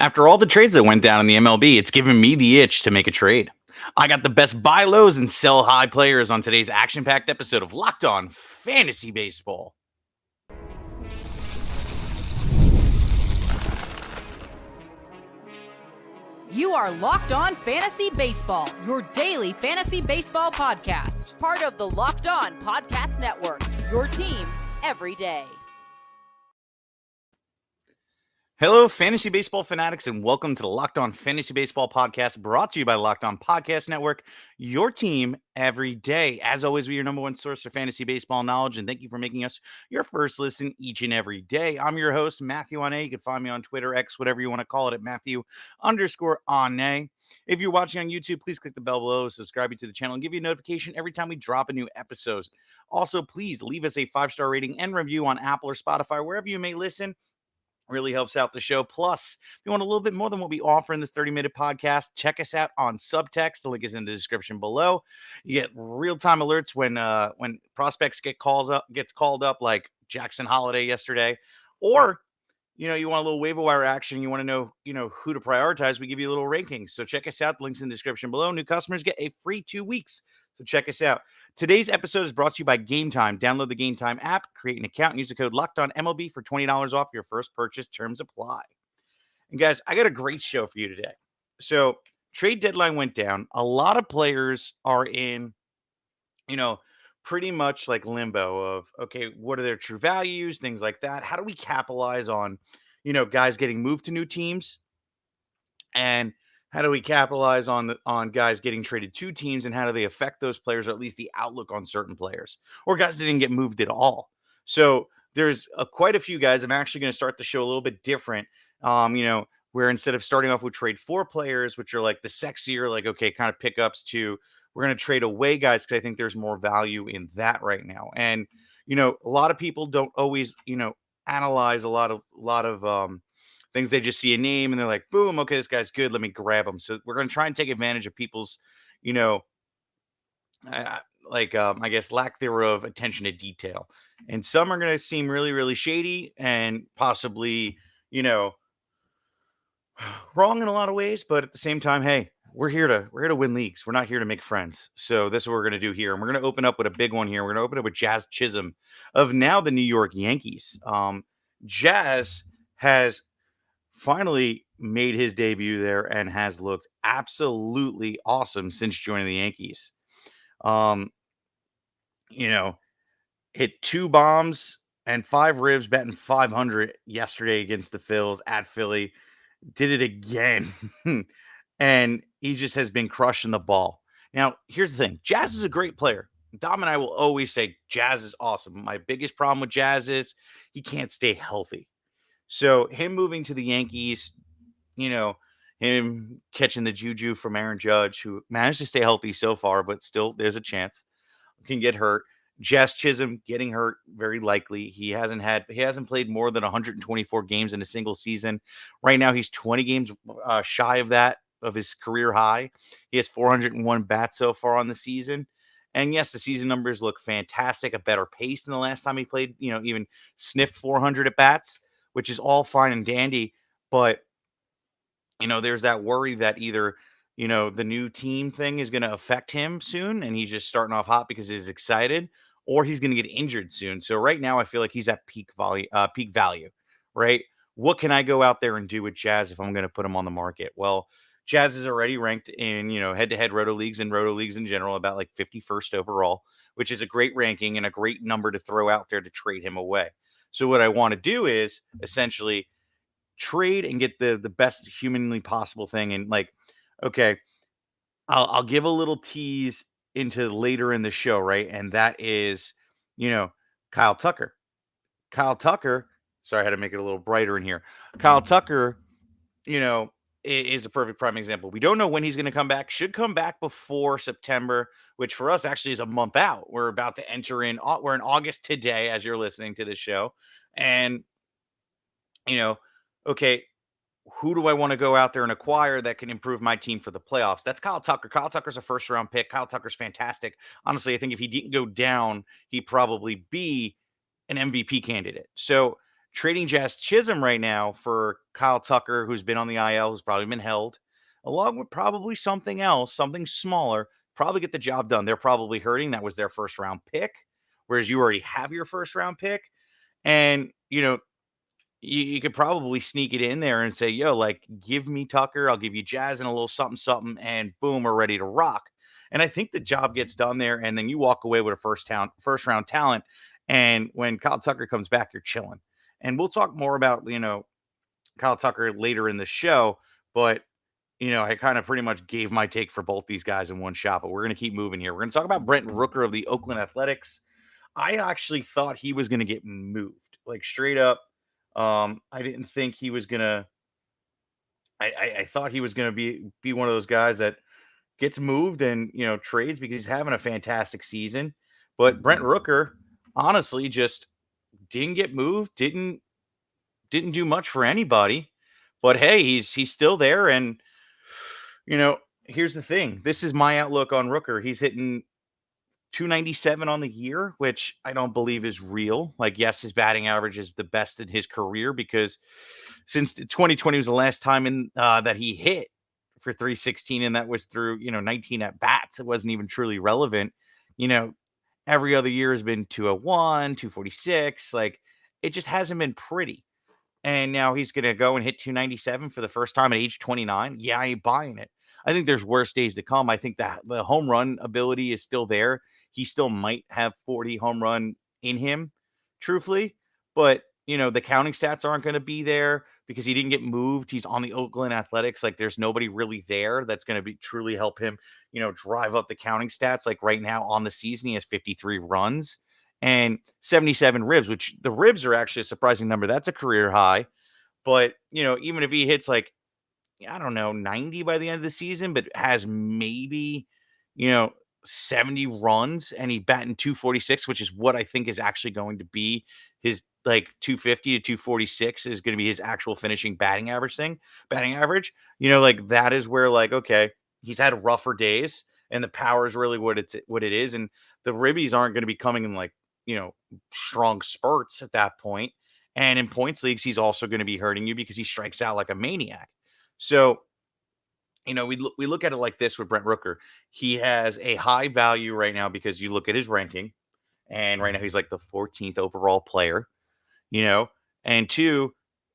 After all the trades that went down in the MLB, it's given me the itch to make a trade. I got the best buy lows and sell high players on today's action packed episode of Locked On Fantasy Baseball. You are Locked On Fantasy Baseball, your daily fantasy baseball podcast. Part of the Locked On Podcast Network, your team every day. Hello, fantasy baseball fanatics, and welcome to the Locked On Fantasy Baseball podcast brought to you by Locked On Podcast Network, your team every day. As always, we're your number one source for fantasy baseball knowledge, and thank you for making us your first listen each and every day. I'm your host, Matthew Ane. You can find me on Twitter, X, whatever you want to call it, at Matthew_Ane. If you're watching on YouTube, please click the bell below, subscribe to the channel, and give you a notification every time we drop a new episode. Also, please leave us a 5-star rating and review on Apple or Spotify, wherever you may listen. Really helps out the show. Plus, if you want a little bit more than what we offer in this 30-minute podcast, check us out on Subtext. The link is in the description below. You get real-time alerts when prospects gets called up, like Jackson Holiday yesterday, or you want a little waiver wire action. You want to know who to prioritize. We give you a little rankings. So check us out. The link's in the description below. New customers get a free 2 weeks. So check us out. Today's episode is brought to you by Game Time. Download the Game Time app, create an account, and use the code LOCKEDONMLB for $20 off your first purchase. Terms apply. And guys, I got a great show for you today. So trade deadline went down. A lot of players are in, pretty much like limbo of, okay, what are their true values, things like that. How do we capitalize on, guys getting moved to new teams? And how do we capitalize on guys getting traded to teams, and how do they affect those players, or at least the outlook on certain players, or guys that didn't get moved at all? So there's quite a few guys. I'm actually going to start the show a little bit different. Where instead of starting off with trade for players, which are like the sexier, like, okay, kind of pickups, to we're going to trade away guys, because I think there's more value in that right now. And a lot of people don't always analyze a lot of things. They just see a name and they're like, boom, okay, this guy's good, let me grab him. So we're going to try and take advantage of people's, I guess, lack thereof attention to detail. And some are going to seem really, really shady and possibly, wrong in a lot of ways. But at the same time, hey, we're here to win leagues. We're not here to make friends. So this is what we're going to do here. And we're going to open up with a big one here. We're going to open up with Jazz Chisholm of now the New York Yankees. Jazz has finally made his debut there and has looked absolutely awesome since joining the Yankees. Hit 2 bombs and 5 ribs, batting .500 yesterday against the Phils at Philly. Did it again. And he just has been crushing the ball. Now, here's the thing. Jazz is a great player. Dom and I will always say Jazz is awesome. My biggest problem with Jazz is he can't stay healthy. So him moving to the Yankees, him catching the juju from Aaron Judge, who managed to stay healthy so far, but still there's a chance can get hurt. Jazz Chisholm getting hurt, very likely. He hasn't played more than 124 games in a single season. Right now, he's 20 games shy of that, of his career high. He has 401 bats so far on the season. And yes, the season numbers look fantastic, a better pace than the last time he played, even sniffed 400 at bats, which is all fine and dandy. But, there's that worry that either, the new team thing is going to affect him soon, and he's just starting off hot because he's excited, or he's going to get injured soon. So right now, I feel like he's at peak value, right? What can I go out there and do with Jazz if I'm going to put him on the market? Well, Jazz is already ranked in, head-to-head roto leagues and roto leagues in general about like 51st overall, which is a great ranking and a great number to throw out there to trade him away. So what I want to do is essentially trade and get the best humanly possible thing. And like, okay, I'll give a little tease into later in the show, right? And that is, Kyle Tucker. Kyle Tucker, sorry, I had to make it a little brighter in here. Kyle Tucker, is a perfect prime example. We don't know when he's going to come back. Should come back before September, which for us actually is a month out. We're about to enter in, we're in August today as you're listening to this show. And, okay, who do I want to go out there and acquire that can improve my team for the playoffs? That's Kyle Tucker. Kyle Tucker's a first-round pick. Kyle Tucker's fantastic. Honestly, I think if he didn't go down, he'd probably be an MVP candidate. So trading Jazz Chisholm right now for Kyle Tucker, who's been on the IL, who's probably been held, along with probably something else, something smaller, probably get the job done. They're probably hurting. That was their first round pick, whereas you already have your first round pick. And, you could probably sneak it in there and say, yo, like, give me Tucker. I'll give you Jazz and a little something, something, and boom, we're ready to rock. And I think the job gets done there. And then you walk away with a first round talent. And when Kyle Tucker comes back, you're chilling. And we'll talk more about, Kyle Tucker later in the show. But, I kind of pretty much gave my take for both these guys in one shot. But we're going to keep moving here. We're going to talk about Brent Rooker of the Oakland Athletics. I actually thought he was going to get moved, like straight up. I didn't think he was gonna. I thought he was gonna be one of those guys that gets moved and trades because he's having a fantastic season. But Brent Rooker, honestly, just didn't get moved. Didn't do much for anybody. But hey, he's still there. And here's the thing. This is my outlook on Rooker. He's hitting 297 on the year, which I don't believe is real. Like, yes, his batting average is the best in his career because since 2020 was the last time that he hit for 316, and that was through 19 at bats. It wasn't even truly relevant. You know, every other year has been 201, 246. Like, it just hasn't been pretty. And now he's going to go and hit 297 for the first time at age 29. Yeah, I ain't buying it. I think there's worse days to come. I think that the home run ability is still there. He still might have 40 home run in him, truthfully. But, the counting stats aren't going to be there because he didn't get moved. He's on the Oakland Athletics. Like, there's nobody really there that's going to be truly help him, drive up the counting stats. Like, right now on the season, he has 53 runs and 77 ribs, which the ribs are actually a surprising number. That's a career high. But, even if he hits like, I don't know, 90 by the end of the season, but has maybe, you know, 70 runs and he batting 246, which is what I think is actually going to be his like 250 to 246 is going to be his actual finishing batting average. Like that is where like, okay, he's had rougher days and the power is really what it is. And the ribbies aren't going to be coming in like, strong spurts at that point. And in points leagues, he's also going to be hurting you because he strikes out like a maniac. So, we look at it like this with Brent Rooker. He has a high value right now because you look at his ranking, and right now he's like the 14th overall player, you know, and two,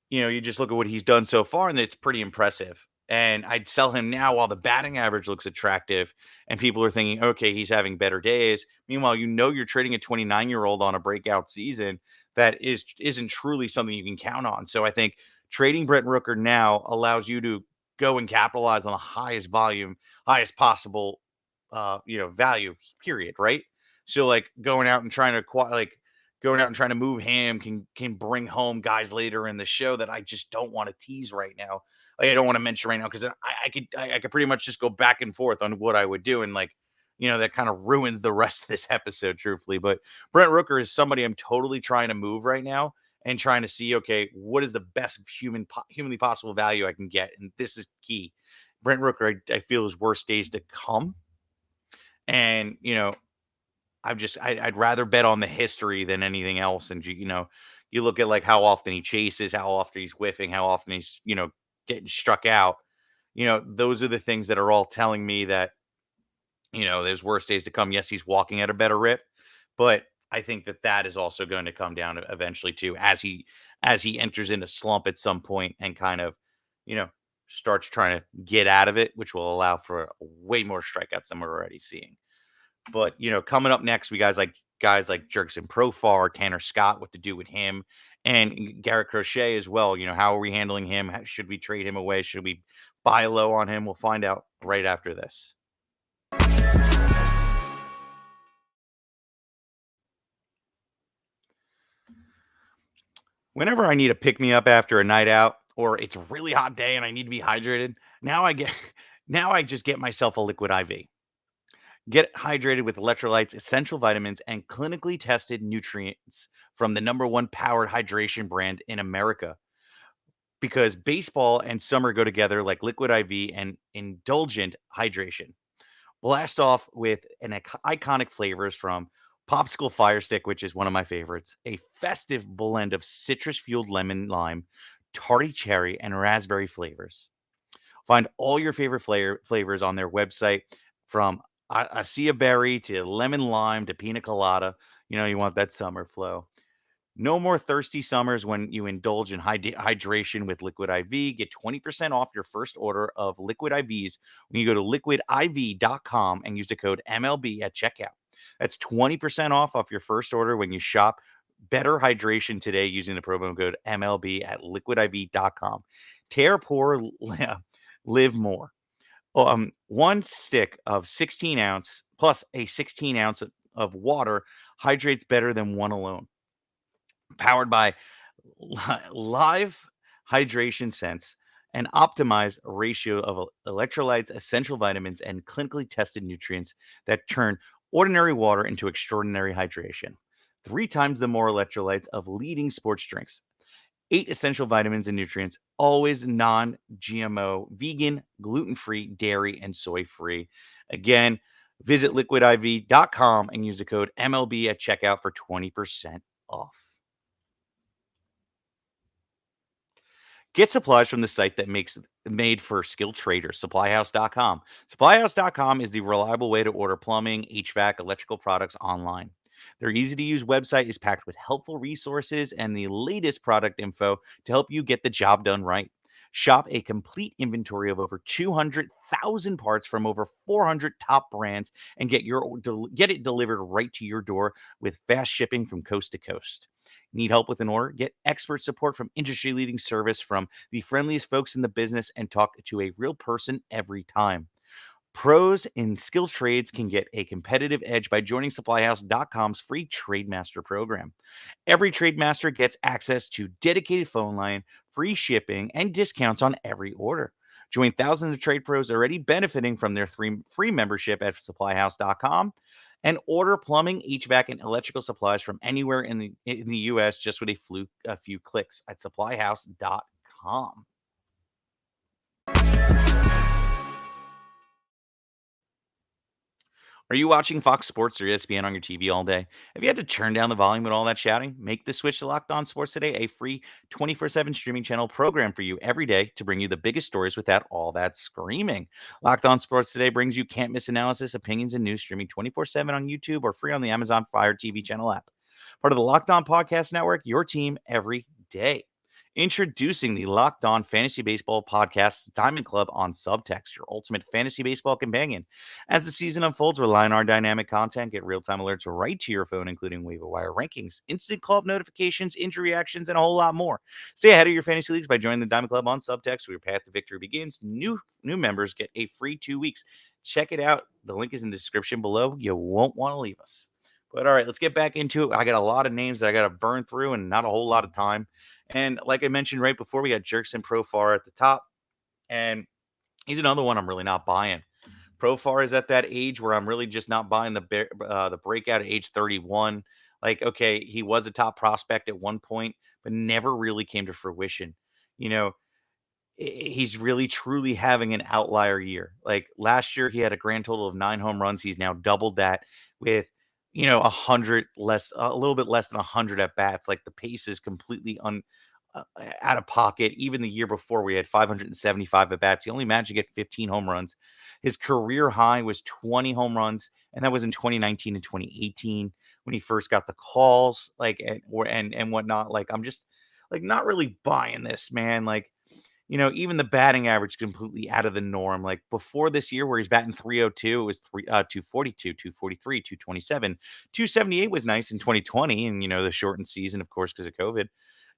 you just look at what he's done so far, and it's pretty impressive. And I'd sell him now while the batting average looks attractive, and people are thinking, okay, he's having better days. Meanwhile, you're trading a 29-year-old on a breakout season that isn't truly something you can count on. So I think trading Brent Rooker now allows you to go and capitalize on the highest volume, highest possible, value. Period. Right. So like going out and trying to move him can bring home guys later in the show that I just don't want to tease right now. Like, I don't want to mention right now because I could pretty much just go back and forth on what I would do, and like that kind of ruins the rest of this episode, truthfully. But Brent Rooker is somebody I'm totally trying to move right now and trying to see, okay, what is the best humanly possible value I can get, and this is key. Brent Rooker, I feel his worst days to come, and I'd rather bet on the history than anything else. And you look at like how often he chases, how often he's whiffing, how often he's getting struck out. Those are the things that are all telling me that there's worse days to come. Yes, he's walking at a better rip, but I think that is also going to come down eventually too, as he enters into slump at some point and kind of you know starts trying to get out of it, which will allow for way more strikeouts than we're already seeing. But coming up next, we guys like Jerkson Profar, Tanner Scott, what to do with him, and Garrett Crochet as well. How are we handling him? Should we trade him away? Should we buy low on him? We'll find out right after this. Whenever I need a pick me up after a night out, or it's a really hot day and I need to be hydrated, now I just get myself a liquid IV. Get hydrated with electrolytes, essential vitamins, and clinically tested nutrients from the number one powered hydration brand in America. Because baseball and summer go together like liquid IV and indulgent hydration. Blast off with iconic flavors from Popsicle Fire Stick, which is one of my favorites, a festive blend of citrus-fueled lemon lime, tarty cherry, and raspberry flavors. Find all your favorite flavors on their website from Acia berry to lemon lime to pina colada. You want that summer flow. No more thirsty summers when you indulge in hydration with Liquid IV. Get 20% off your first order of Liquid IVs when you go to liquidiv.com and use the code MLB at checkout. That's 20% off your first order when you shop Better Hydration today using the promo code MLB at liquidiv.com. Tear poor, live more. One stick of 16 ounce plus a 16 ounce of water hydrates better than one alone. Powered by live hydration sense, an optimized ratio of electrolytes, essential vitamins, and clinically tested nutrients that turn ordinary water into extraordinary hydration. Three times the more electrolytes of leading sports drinks. Eight essential vitamins and nutrients, always non GMO, vegan, gluten free, dairy, and soy free. Again, visit liquidiv.com and use the code MLB at checkout for 20% off. Get supplies from the site that makes made for skilled traders, supplyhouse.com. Supplyhouse.com is the reliable way to order plumbing, HVAC, electrical products online. Their easy to use website is packed with helpful resources and the latest product info to help you get the job done right. Shop a complete inventory of over 200,000 parts from over 400 top brands and get it delivered right to your door with fast shipping from coast to coast. Need help with an order? Get expert support from industry leading service from the friendliest folks in the business and talk to a real person every time. Pros in skilled trades can get a competitive edge by joining supplyhouse.com's free Trademaster program. Every Trademaster gets access to dedicated phone line, free shipping, and discounts on every order. Join thousands of trade pros already benefiting from their free membership at supplyhouse.com and order plumbing, HVAC, and electrical supplies from anywhere in the US just with a few clicks at supplyhouse.com. Are you watching Fox Sports or ESPN on your TV all day? Have you had to turn down the volume with all that shouting? Make the switch to Locked On Sports Today, a free 24/7 streaming channel program for you every day to bring you the biggest stories without all that screaming. Locked On Sports Today brings you can't miss analysis, opinions, and news streaming 24/7 on YouTube or free on the Amazon Fire TV channel app. Part of the Locked On Podcast Network, your team every day. Introducing the Locked On Fantasy Baseball Podcast Diamond Club on Subtext, your ultimate fantasy baseball companion. As the season unfolds, rely on our dynamic content, get real-time alerts right to your phone, including waiver wire rankings, instant club notifications, injury reactions, and a whole lot more. Stay ahead of your fantasy leagues by joining the Diamond Club on Subtext, where your path to victory begins. New members get a free 2 weeks. Check it out. The link is in the description below. You won't want to leave us. But all right, let's get back into it. I got a lot of names that I got to burn through and not a whole lot of time. And like I mentioned right before, we got Jerkson Profar at the top. And he's another one I'm really not buying. Profar is at that age where I'm really just not buying the breakout at age 31. Like, okay, he was a top prospect at one point, but never really came to fruition. You know, he's really truly having an outlier year. Like last year, he had a grand total of 9 home runs. He's now doubled that with, 100 less, a little bit less than 100 at bats. Like the pace is completely uh, out of pocket. Even the year before, we had 575 at bats. He only managed to get 15 home runs. His career high was 20 home runs, and that was in 2019 and 2018 when he first got the calls, like and whatnot. Like I'm just like not really buying this, man. Like even the batting average completely out of the norm. Like before this year, where he's batting 302, it was 242, 243, 227, 278 was nice in 2020, and the shortened season, of course, because of COVID.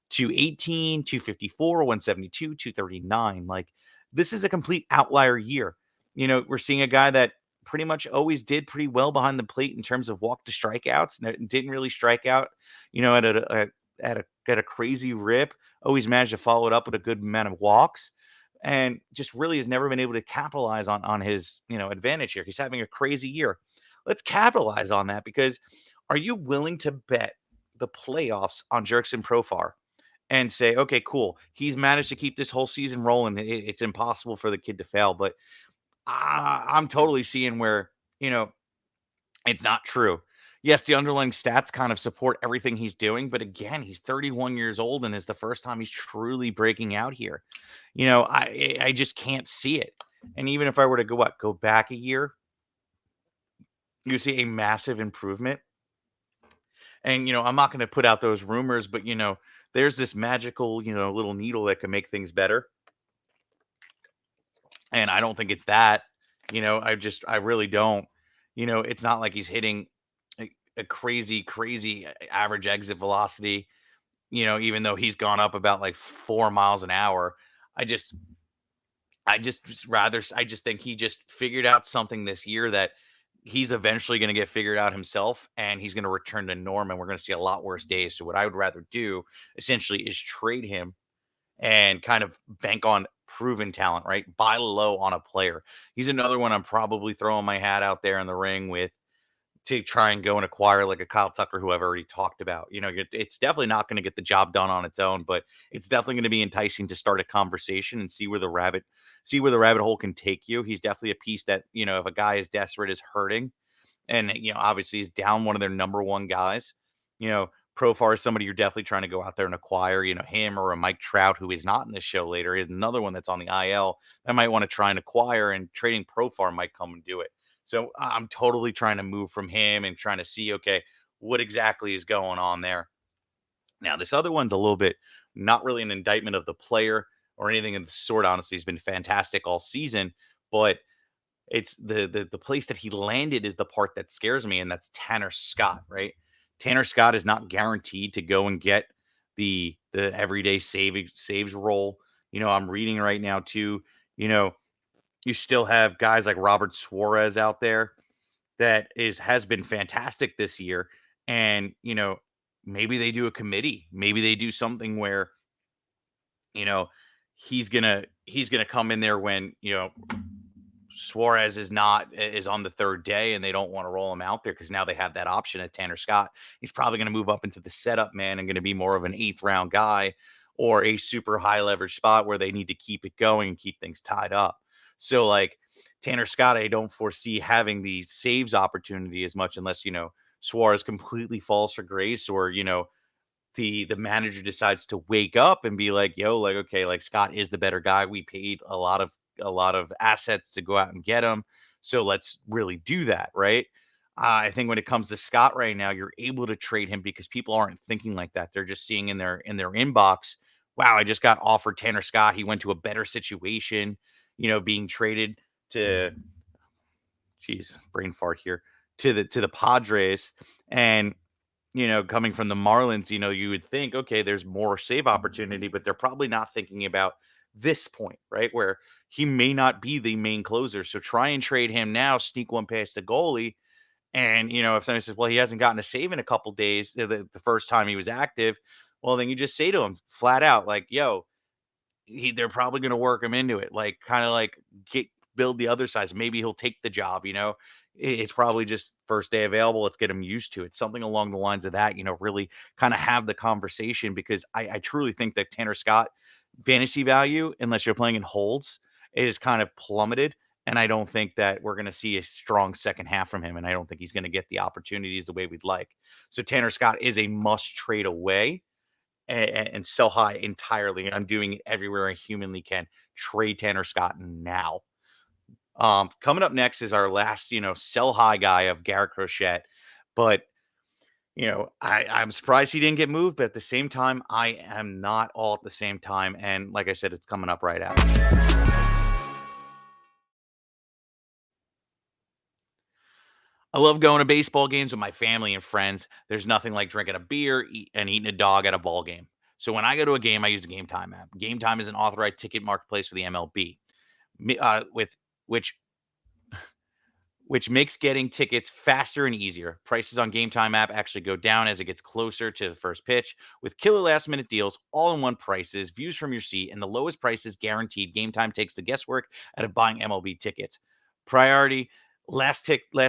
218, 254, 172, 239. Like this is a complete outlier year. We're seeing a guy that pretty much always did pretty well behind the plate in terms of walk to strikeouts. Didn't really strike out, at a crazy rip. Always managed to follow it up with a good amount of walks, and just really has never been able to capitalize on his advantage here. He's having a crazy year. Let's capitalize on that because are you willing to bet the playoffs on Jerkson Profar and say, okay, cool, he's managed to keep this whole season rolling. It's impossible for the kid to fail, but I'm totally seeing where it's not true. yes, the underlying stats kind of support everything he's doing, but again, he's 31 years old and is the first time he's truly breaking out here. I just can't see it. And even if I were to go back a year, you see a massive improvement. And I'm not going to put out those rumors, but there's this magical, little needle that can make things better. And I don't think it's that. I really don't. It's not like he's hitting a crazy, crazy average exit velocity, even though he's gone up about like 4 miles an hour. I just, I just think he just figured out something this year that he's eventually going to get figured out himself, and he's going to return to norm, and we're going to see a lot worse days. So what I would rather do essentially is trade him and kind of bank on proven talent, right? Buy low on a player. He's another one I'm probably throwing my hat out there in the ring with to try and go and acquire like a Kyle Tucker, who I've already talked about. It's definitely not going to get the job done on its own, but it's definitely going to be enticing to start a conversation and see where the rabbit hole can take you. He's definitely a piece that, if a guy is desperate, is hurting, and obviously is down one of their number one guys. Profar is somebody you're definitely trying to go out there and acquire. Him or a Mike Trout, who is not in this show later, is another one that's on the IL that might want to try and acquire, and trading Profar might come and do it. So I'm totally trying to move from him and trying to see, okay, what exactly is going on there. Now, this other one's a little bit not really an indictment of the player or anything of the sort. Honestly, he's been fantastic all season, but it's the place that he landed is the part that scares me, and that's Tanner Scott, right? Tanner Scott is not guaranteed to go and get the everyday saves role. I'm reading right now too. You know, you still have guys like Robert Suarez out there that has been fantastic this year, and maybe they do a committee, maybe they do something where you know he's gonna come in there when Suarez is on the third day, and they don't want to roll him out there because now they have that option at Tanner Scott. He's probably going to move up into the setup man and going to be more of an eighth round guy or a super high leverage spot where they need to keep it going and keep things tied up. So like Tanner Scott, I don't foresee having the saves opportunity as much unless Suarez completely falls for grace, or the manager decides to wake up and be like, yo, like, okay, like Scott is the better guy. We paid a lot of assets to go out and get him. So let's really do that, right? I think when it comes to Scott right now, you're able to trade him because people aren't thinking like that. They're just seeing in their inbox, wow, I just got offered Tanner Scott. He went to a better situation, being traded to, geez, brain fart here, to the Padres. And coming from the Marlins, you would think, okay, there's more save opportunity, but they're probably not thinking about this point, right? Where he may not be the main closer. So try and trade him now, sneak one past the goalie. And, if somebody says, well, he hasn't gotten a save in a couple days, the first time he was active, well, then you just say to him flat out, like, yo, they're probably going to work him into it. Like, kind of like build the other size. Maybe he'll take the job, it's probably just first day available. Let's get him used to it. Something along the lines of that, really kind of have the conversation, because I truly think that Tanner Scott fantasy value, unless you're playing in holds, is kind of plummeted. And I don't think that we're going to see a strong second half from him. And I don't think he's going to get the opportunities the way we'd like. So Tanner Scott is a must trade away and sell high entirely. And I'm doing it everywhere I humanly can. Trade Tanner Scott now. Coming up next is our last, sell high guy of Garrett Crochet. But, I'm surprised he didn't get moved, but at the same time, I am not all at the same time. And like I said, it's coming up right after. I love going to baseball games with my family and friends. There's nothing like drinking a beer and eating a dog at a ball game. So when I go to a game, I use the Game Time app. Game Time is an authorized ticket marketplace for the MLB, with which makes getting tickets faster and easier. Prices on Game Time app actually go down as it gets closer to the first pitch, with killer last minute deals, all in one prices, views from your seat, and the lowest prices guaranteed. Game Time takes the guesswork out of buying MLB tickets. Priority last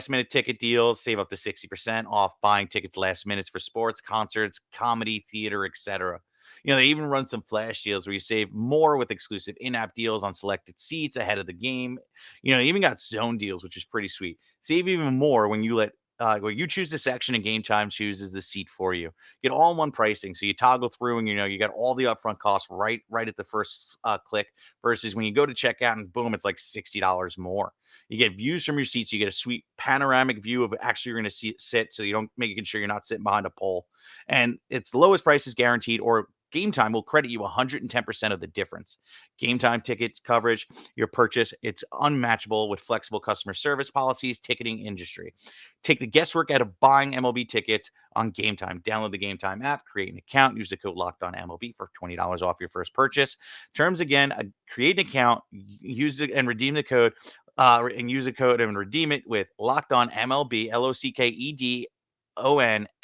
minute ticket deals, save up to 60% off buying tickets last minutes for sports, concerts, comedy, theater, etc. They even run some flash deals where you save more with exclusive in-app deals on selected seats ahead of the game. They even got zone deals, which is pretty sweet. Save even more when you let well, you choose the section and Game Time chooses the seat for you. Get all in one pricing. So you toggle through and you got all the upfront costs right at the first click versus when you go to checkout and boom, it's like $60 more. You get views from your seats. You get a sweet panoramic view of actually you're going to sit so you don't making sure you're not sitting behind a pole. And its lowest price is guaranteed, or Game Time will credit you 110% of the difference. Game Time tickets coverage, your purchase, it's unmatchable with flexible customer service policies, ticketing industry. Take the guesswork out of buying MLB tickets on Game Time. Download the Game Time app, create an account, use the code Locked On MLB for $20 off your first purchase. Terms again, create an account, use it and redeem the code. And use the code and redeem it with Locked On MLB, LOCKEDON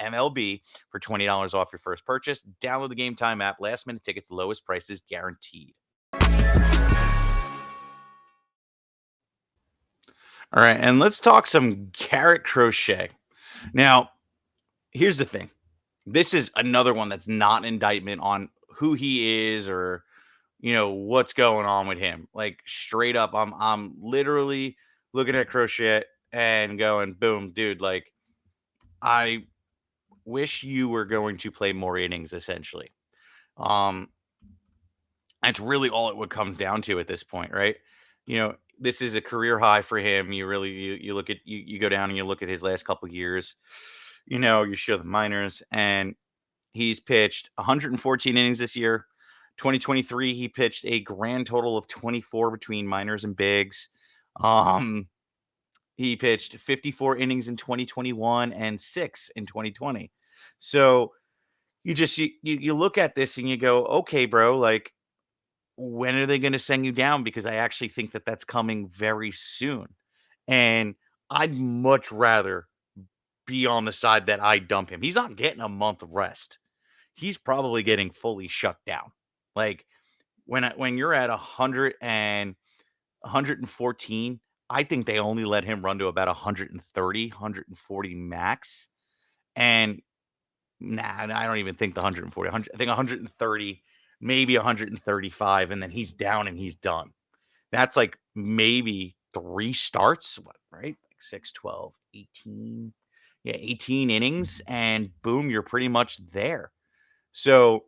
MLB for $20 off your first purchase. Download the Game Time app. Last minute tickets, lowest prices guaranteed. All right, and let's talk some carrot crochet. Now, here's the thing. This is another one that's not an indictment on who he is or what's going on with him. Like straight up, I'm literally looking at crochet and going, boom, dude, like I wish you were going to play more innings, essentially. Um, that's really all it would comes down to at this point, right? This is a career high for him. You look at you go down and you look at his last couple years. You show the minors, and he's pitched 114 innings this year. 2023, he pitched a grand total of 24 between minors and bigs. He pitched 54 innings in 2021 and 6 in 2020. So you look at this and you go, okay, bro, like when are they going to send you down? Because I actually think that that's coming very soon. And I'd much rather be on the side that I dump him. He's not getting a month of rest. He's probably getting fully shut down. Like when you're at 100 and 114, I think they only let him run to about 130, 140 max. And I don't even think the 140, 100, I think 130, maybe 135, and then he's down and he's done. That's like maybe 3 starts, right? Like 6, 12, 18. Yeah, 18 innings, and boom, you're pretty much there. So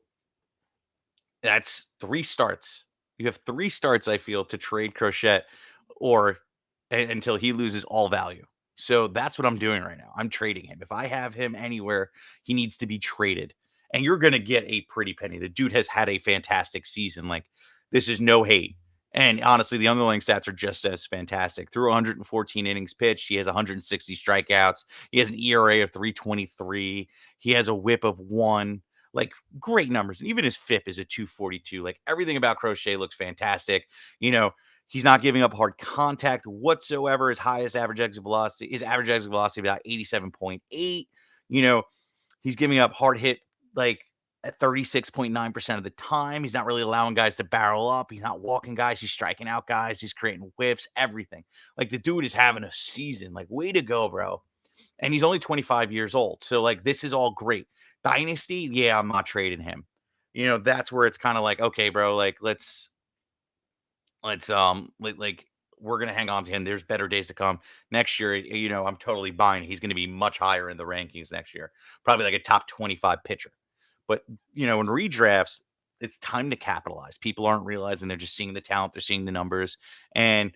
that's 3 starts. You have 3 starts, I feel, to trade Crochet or until he loses all value. So that's what I'm doing right now. I'm trading him. If I have him anywhere, he needs to be traded. And you're going to get a pretty penny. The dude has had a fantastic season. Like, this is no hate. And honestly, the underlying stats are just as fantastic. Through 114 innings pitched, he has 160 strikeouts. He has an ERA of 3.23. He has a whip of 1. Like, great numbers. And even his FIP is a 2.42. Like, everything about Crochet looks fantastic. He's not giving up hard contact whatsoever. His average exit velocity about 87.8. He's giving up hard hit like at 36.9% of the time. He's not really allowing guys to barrel up. He's not walking guys. He's striking out guys. He's creating whiffs, everything. Like, the dude is having a season. Like, way to go, bro. And he's only 25 years old. So, like, this is all great. Dynasty, yeah, I'm not trading him. That's where it's kind of like, okay, bro, like, let's like we're gonna hang on to him. There's better days to come. Next year, I'm totally buying. He's gonna be much higher in the rankings next year. Probably like a top 25 pitcher. But in redrafts, it's time to capitalize. People aren't realizing, they're just seeing the talent, they're seeing the numbers. And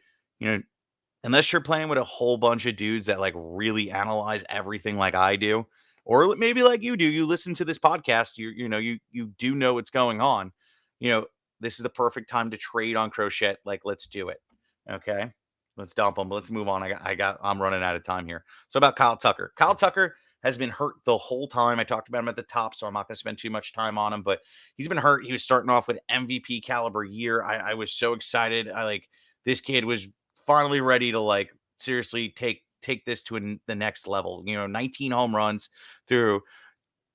unless you're playing with a whole bunch of dudes that like really analyze everything like I do, or maybe like you do, you listen to this podcast, you do know what's going on. This is the perfect time to trade on Crochet. Like, let's do it. Okay. Let's dump him. Let's move on. I'm running out of time here. So about Kyle Tucker. Kyle Tucker has been hurt the whole time. I talked about him at the top, so I'm not going to spend too much time on him, but he's been hurt. He was starting off with MVP caliber year. I was so excited. This kid was finally ready to like seriously take this to the next level. 19 home runs through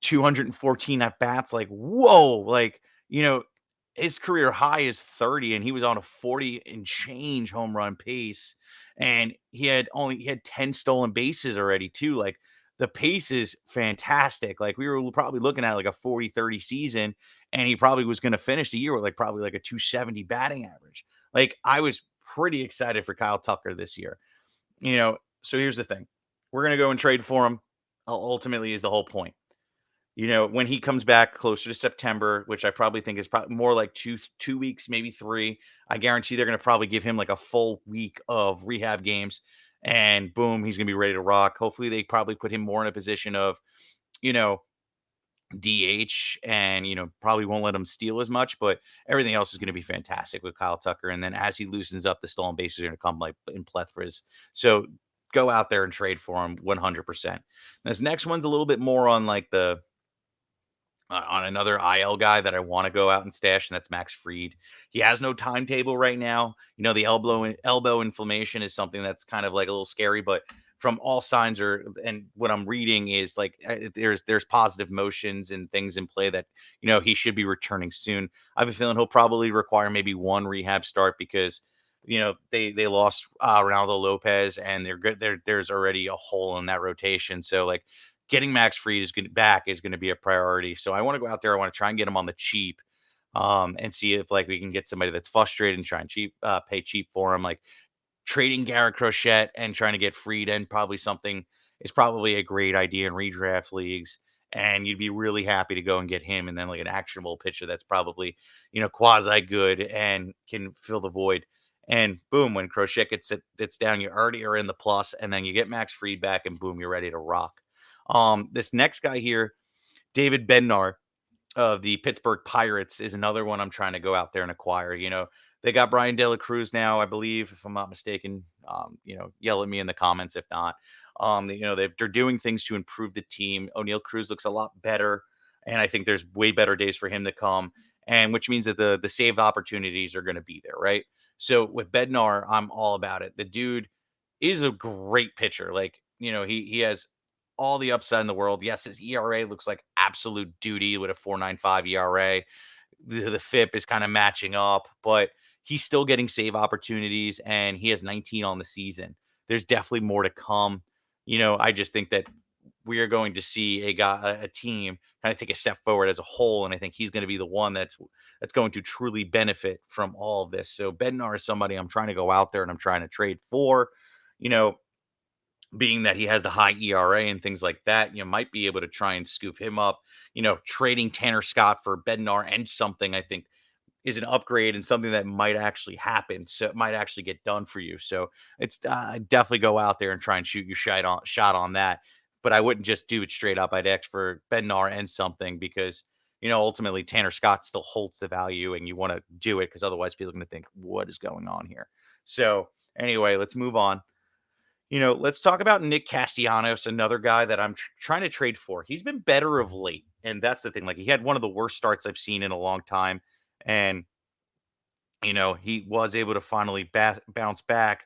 214 at bats. Like, whoa, like, his career high is 30, and he was on a 40 and change home run pace. And he had 10 stolen bases already too. Like, the pace is fantastic. Like, we were probably looking at like a 40-30 season, and he probably was going to finish the year with like probably like a 270 batting average. Like, I was pretty excited for Kyle Tucker this year. So here's the thing. we're gonna go and trade for him. Ultimately, is the whole point. When he comes back closer to September, which I probably think is probably more like 2 weeks, maybe 3, I guarantee they're gonna probably give him like a full week of rehab games, and boom, he's gonna be ready to rock. Hopefully, they probably put him more in a position of, you know, DH and, probably won't let him steal as much, but everything else is gonna be fantastic with Kyle Tucker, and then as he loosens up, the stolen bases are gonna come, like, in plethoras. So, go out there and trade for him 100%. This next one's a little bit more on, like, the on another IL guy that I want to go out and stash, and that's Max Fried. He has no timetable right now. The elbow inflammation is something that's kind of like a little scary, but from all signs are, and what I'm reading is like there's positive motions and things in play that he should be returning soon. I have a feeling he'll probably require maybe one rehab start because they lost Ronaldo Lopez, and they're good. There's already a hole in that rotation, so like getting Max Fried is going to be a priority. So I want to go out there. I want to try and get him on the cheap, and see if like we can get somebody that's frustrated and try and pay cheap for him. Like trading Garrett Crochet and trying to get Fried and probably something is probably a great idea in redraft leagues. And you'd be really happy to go and get him, and then like an actionable pitcher that's probably quasi good and can fill the void. And boom, when Crochet gets down, you already are in the plus, and then you get Max Fried back, and boom, you're ready to rock. This next guy here, David Bednar of the Pittsburgh Pirates, is another one I'm trying to go out there and acquire. They got Brian De La Cruz now, I believe, if I'm not mistaken. Yell at me in the comments if not. They're doing things to improve the team. O'Neill Cruz looks a lot better, and I think there's way better days for him to come, and which means that the save opportunities are going to be there, right? So with Bednar, I'm all about it. The dude is a great pitcher. Like, he has all the upside in the world. Yes, his ERA looks like absolute duty with a 4.95 ERA. The FIP is kind of matching up, but he's still getting save opportunities, and he has 19 on the season. There's definitely more to come. I just think that we are going to see a team kind of take a step forward as a whole, and I think he's going to be the one that's going to truly benefit from all of this. So Bednar is somebody I'm trying to go out there and I'm trying to trade for. You know, being that he has the high ERA and things like that, you might be able to try and scoop him up. Trading Tanner Scott for Bednar and something I think is an upgrade and something that might actually happen. So it might actually get done for you. So it's definitely go out there and try and shoot your shot on that. But I wouldn't just do it straight up. I'd ask for Bednar and something because ultimately Tanner Scott still holds the value, and you want to do it because otherwise people are going to think what is going on here. So anyway, let's move on. Let's talk about Nick Castellanos, another guy that I'm trying to trade for. He's been better of late, and that's the thing. Like he had one of the worst starts I've seen in a long time, and he was able to finally bounce back.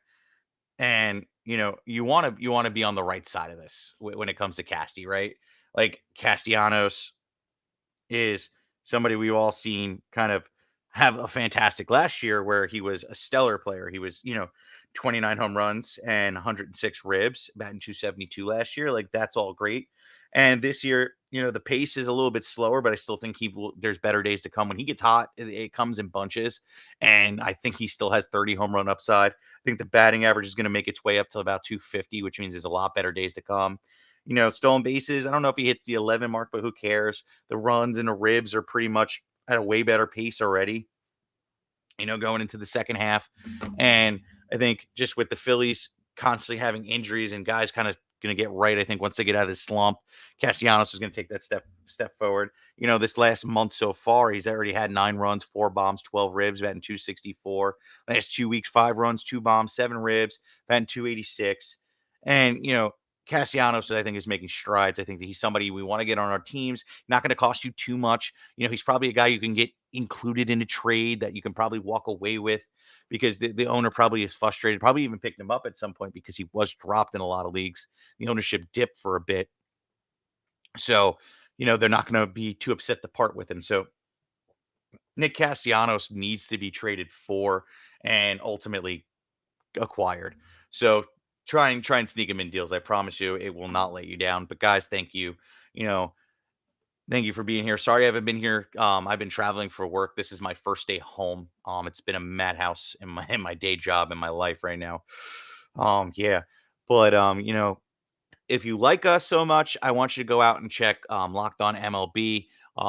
And you want to be on the right side of this when it comes to Casty, right? Like Castellanos is somebody we've all seen kind of have a fantastic last year where he was a stellar player. He was, 29 home runs and 106 ribs, batting 272 last year. Like that's all great. And this year, the pace is a little bit slower, but I still think there's better days to come. When he gets hot, it comes in bunches. And I think he still has 30 home run upside. I think the batting average is going to make its way up to about 250, which means there's a lot better days to come. Stolen bases. I don't know if he hits the 11 mark, but who cares? The runs and the ribs are pretty much at a way better pace already, going into the second half. And I think just with the Phillies constantly having injuries and guys kind of going to get right, I think once they get out of this slump, Castellanos is going to take that step forward. This last month so far, he's already had 9 runs, 4 bombs, 12 ribs, batting 264. Last 2 weeks, 5 runs, 2 bombs, 7 ribs, batting 286. And, Castellanos, I think, is making strides. I think that he's somebody we want to get on our teams. Not going to cost you too much. He's probably a guy you can get included in a trade that you can probably walk away with because the owner probably is frustrated, probably even picked him up at some point because he was dropped in a lot of leagues. The ownership dipped for a bit. So, they're not going to be too upset to part with him. So Nick Castellanos needs to be traded for and ultimately acquired. So try and sneak him in deals. I promise you it will not let you down. But guys, thank you. You know, Thank you for being here. Sorry I haven't been here. I've been traveling for work. This is my first day home. It's been a madhouse in my day job in my life right now. Yeah. But If you like us so much, I want you to go out and check Locked On MLB.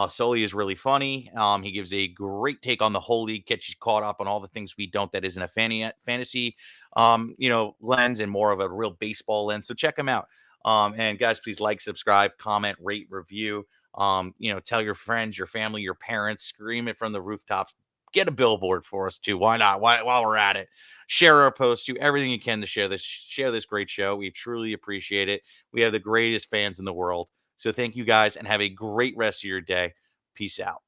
Sully is really funny. He gives a great take on the whole league, gets you caught up on all the things we don't that isn't a fantasy, lens and more of a real baseball lens. So check him out. And guys, please like, subscribe, comment, rate, review. Tell your friends, your family, your parents, scream it from the rooftops. Get a billboard for us too. Why not? While we're at it, share our posts, do everything you can to share this great show. We truly appreciate it. We have the greatest fans in the world. So thank you guys and have a great rest of your day. Peace out.